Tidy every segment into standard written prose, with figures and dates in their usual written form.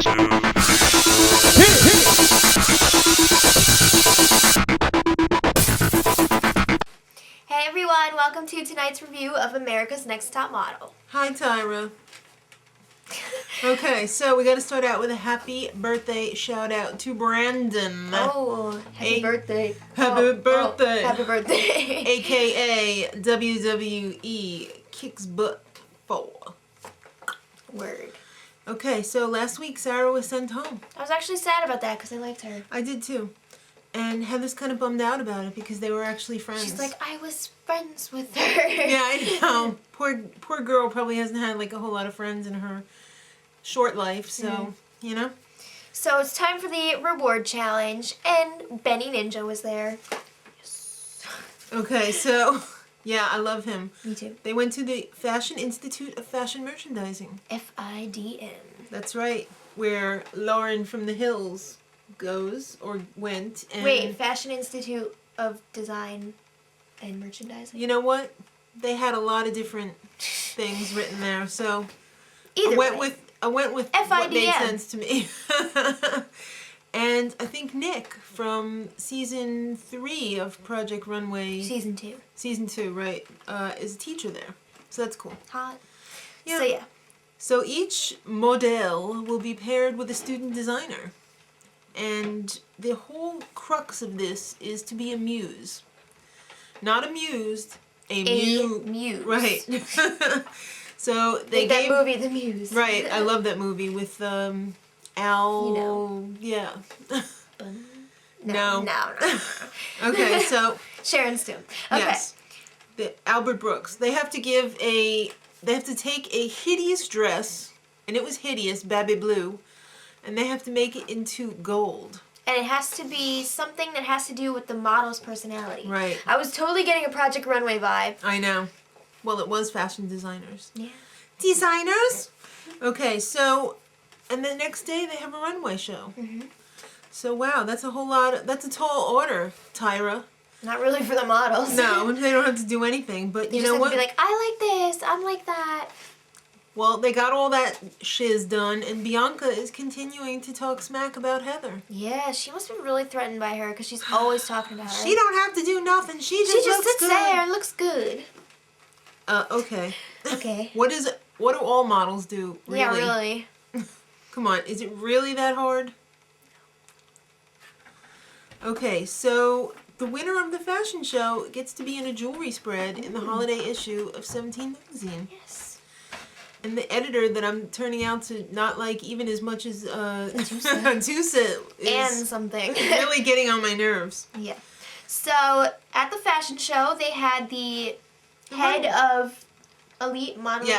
Hey everyone, welcome to tonight's review of America's Next Top Model. Hi Tyra. Okay, so we got to start out with a happy birthday shout out to Brandon. Oh, happy birthday. Happy birthday. Happy birthday. AKA WWE Kicks Butt 4. Word. Okay, so last week Sarah was sent home. I was actually sad about that because I liked her. I did too. And Heather's kind of bummed out about it because they were actually friends. She's like, I was friends with her. Yeah, I know. Poor girl probably hasn't had like a whole lot of friends in her short life, so, you know. So it's time for the reward challenge, and Benny Ninja was there. Yes. Okay, so, yeah, I love him. Me too. They went to the Fashion Institute of Fashion Merchandising. FIDM. That's right, where Lauren from the Hills goes, or went. And Wait, Fashion Institute of Design and Merchandising? you know what? They had a lot of different things written there, so Either I went with what made FIDM. sense to me. And I think Nick from season 3 of Project Runway. Season 2. Season 2, right, is a teacher there. So that's cool. Hot. Yeah. So yeah. So each model will be paired with a student designer. And the whole crux of this is to be a muse. Not amused, a muse. Right. So they Like that movie, The Muse. Right, I love that movie with Al. You know. Yeah. No. Okay, so Sharon Stone. Okay. yes, the Albert Brooks. They have to take a hideous dress, and it was hideous, baby blue, and they have to make it into gold. And it has to be something that has to do with the model's personality. Right. I was totally getting a Project Runway vibe. I know. Well, it was fashion designers. Yeah. Designers? Okay, so, and the next day they have a runway show. Mhm. So, wow, that's a tall order, Tyra. Not really for the models. No, they don't have to do anything, but you know just what? have to be like, I like this, I'm like that. Well, they got all that shiz done, and Bianca is continuing to talk smack about Heather. Yeah, she must be really threatened by her because she's always talking about her. She don't have to do nothing. She just looks sits good. there and looks good. Okay. Okay. What do all models do, really? Yeah, really. Come on, is it really that hard? Okay, so the winner of the fashion show gets to be in a jewelry spread in the holiday issue of 17 magazine. Yes. And the editor that I'm turning out to not like even as much as Tusa is And something. really getting on my nerves. Yeah. So, at the fashion show, they had the head of elite modeling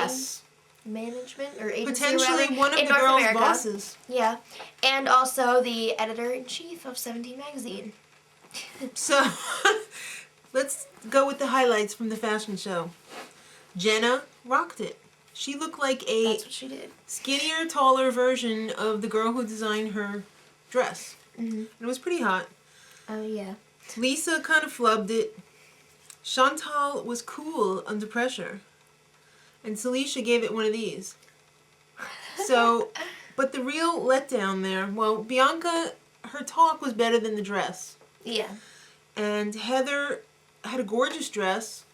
management or agency Potentially or whatever, one of in the North girls' America. bosses. Yeah. And also the editor-in-chief of 17 magazine. So, let's go with the highlights from the fashion show. Jenna rocked it. She looked like a That's what she did. skinnier, taller version of the girl who designed her dress. Mm-hmm. It was pretty hot. Oh, yeah. Lisa kind of flubbed it. Chantal was cool under pressure. And Saleisha gave it one of these. So, but the real letdown there, well, Bianca, her talk was better than the dress. Yeah. And Heather had a gorgeous dress.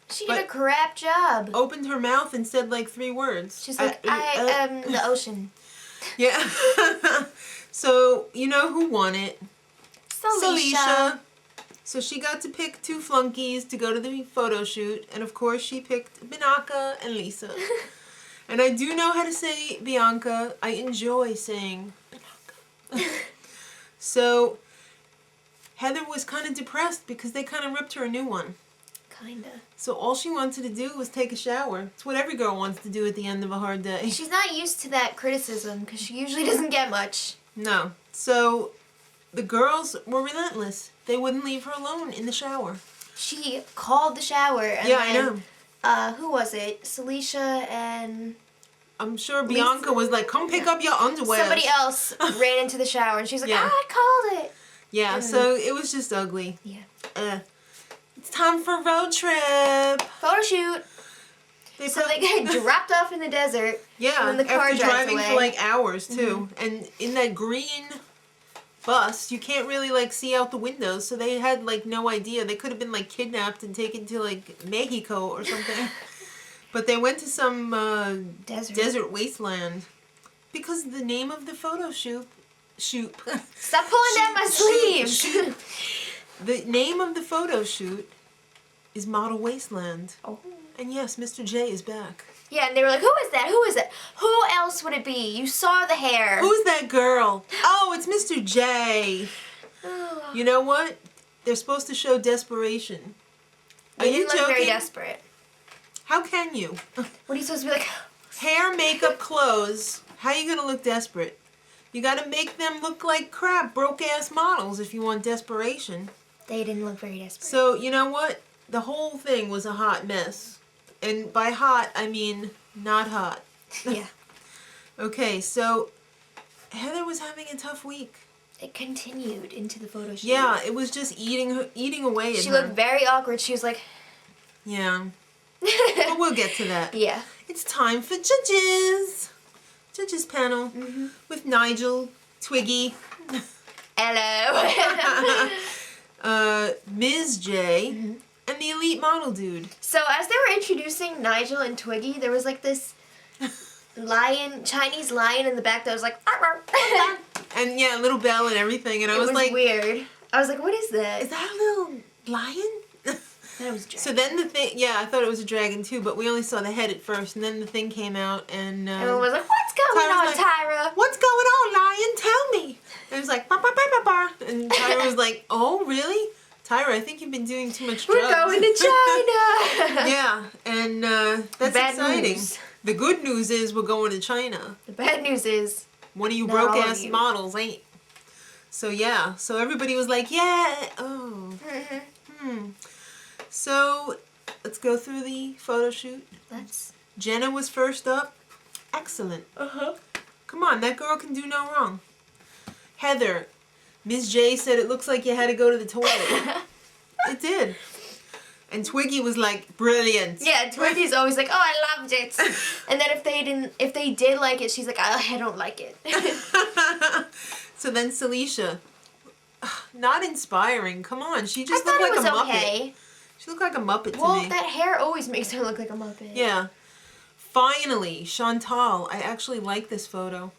She did a crap job. Opened her mouth and said like 3 words. She's like, I am the ocean. Yeah. So, you know who won it? Saleisha. So she got to pick 2 flunkies to go to the photo shoot. And of course she picked Bianca and Lisa. And I do know how to say Bianca. I enjoy saying Bianca. So Heather was kind of depressed because they kind of ripped her a new one. Kinda. So all she wanted to do was take a shower. It's what every girl wants to do at the end of a hard day. She's not used to that criticism because she usually doesn't get much. No. So the girls were relentless. They wouldn't leave her alone in the shower. She called the shower. And Yeah, I know. Who was it? Saleisha and I'm sure Bianca was like, come pick up your underwear. somebody else ran into the shower and she's like, Yeah. I called it. Yeah, so it was just ugly. Yeah. It's time for a road trip. Photo shoot. So they get dropped off in the desert. Yeah, and then the car after drives driving away. for like hours too. And in that green bus, you can't really like see out the windows, so they had like no idea. They could have been like kidnapped and taken to like Mexico or something. But they went to some desert wasteland because the name of the photo shoot. Stop pulling down my sleeves. The name of the photo shoot is Model Wasteland. Oh. And yes, Mr. J is back. Yeah, and they were like, who is that? Who is it? Who else would it be? You saw the hair. Who's that girl? Oh, it's Mr. J. You know what? They're supposed to show desperation. Are you look joking? very desperate. How can you? What are you supposed to be like? Hair, makeup, clothes. How are you going to look desperate? You got to make them look like crap, broke-ass models if you want desperation. They didn't look very desperate. So, you know what? The whole thing was a hot mess. And by hot, I mean not hot. Yeah. Okay, so Heather was having a tough week. It continued into the photo shoot. Yeah, it was just eating away at her. She looked very awkward. She was like... Yeah. But we'll get to that. Yeah. It's time for judges. Judges panel with Nigel, Twiggy, Hello. Ms. J, and the elite model dude. So as they were introducing Nigel and Twiggy, there was like this Chinese lion in the back that was like... And yeah, little bell and everything. And I was like... weird. I was like, what is that? Is that a little lion? That was a dragon. So then the thing... Yeah, I thought it was a dragon too, but we only saw the head at first. And then the thing came out and... Everyone was like, what's going on, like, Tyra? What's going on, lion? Tell me. And it was like... Bah, bah, bah, bah, bah. And Tyra was like, oh, really? Tyra, I think you've been doing too much drugs. We're going to China. Yeah, and that's Bad exciting. news. The good news is we're going to China. The bad news is... One of you Not all of broke-ass you. models ain't. So yeah, so everybody was like, yeah, oh. So let's go through the photo shoot. Let's... Jenna was first up. Excellent. Come on, that girl can do no wrong. Heather, Ms. J said it looks like you had to go to the toilet. It did. And Twiggy was like, brilliant. Yeah, Twiggy's always like, oh, I loved it. And then if they did like it, she's like, oh, I don't like it. So then Saleisha, not inspiring. Come on, she I just thought looked it like was a Muppet. okay. She looked like a Muppet to Well, me. that hair always makes her look like a Muppet. Yeah. Finally, Chantal. I actually like this photo.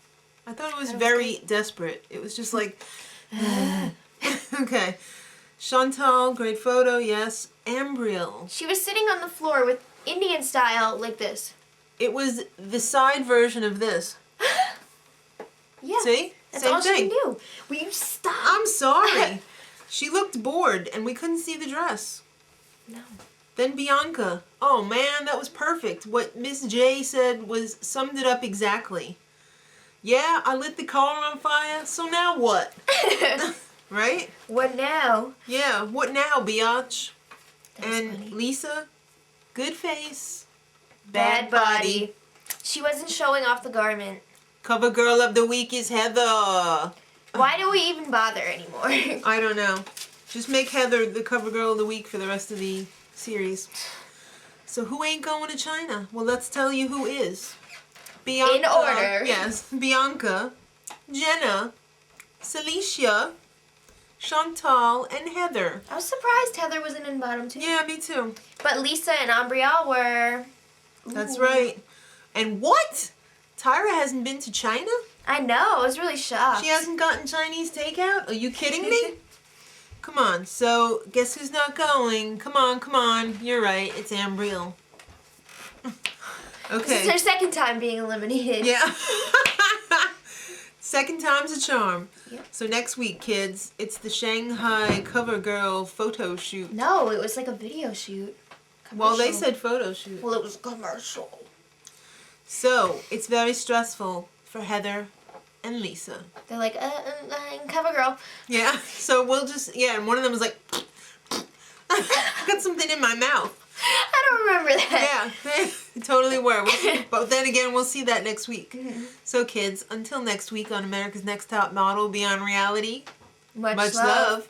I thought it was very desperate. It was just like, okay. Chantal, great photo, yes. Ambriel. She was sitting on the floor with Indian style like this. It was the side version of this. Yeah. See? That's Same all thing. she can do. Will you stop? I'm sorry. She looked bored and we couldn't see the dress. No. Then Bianca. Oh man, that was perfect. What Miss J said was summed it up exactly. Yeah, I lit the car on fire, so now what? Right? What now? Yeah, what now, biatch? That was And funny. Lisa, good face, Bad body. She wasn't showing off the garment. Cover girl of the week is Heather. Why do we even bother anymore? I don't know. Just make Heather the cover girl of the week for the rest of the series. So who ain't going to China? Well, let's tell you who is. Bianca. In order. Yes. Bianca, Jenna, Saleisha, Chantal, and Heather. I was surprised Heather wasn't in bottom two. Yeah, me too. But Lisa and Ambrielle were... That's Ooh. right. And what? Tyra hasn't been to China? I know. I was really shocked. She hasn't gotten Chinese takeout? Are you kidding me? Come on. So, guess who's not going? Come on, come on. You're right. It's Ambrielle. This is Okay. her second time being eliminated. Yeah. Second time's a charm. Yep. So next week, kids, it's the Shanghai cover girl photo shoot. No, it was like a video shoot. Well, they Commercial. said photo shoot. Well, it was a commercial. So, it's very stressful for Heather and Lisa. They're like, cover girl. Yeah. So we'll just, yeah, and one of them was like, I got something in my mouth. I don't remember that. Yeah, they totally were. But then again, we'll see that next week. So kids, until next week on America's Next Top Model Beyond Reality, Much much love. love.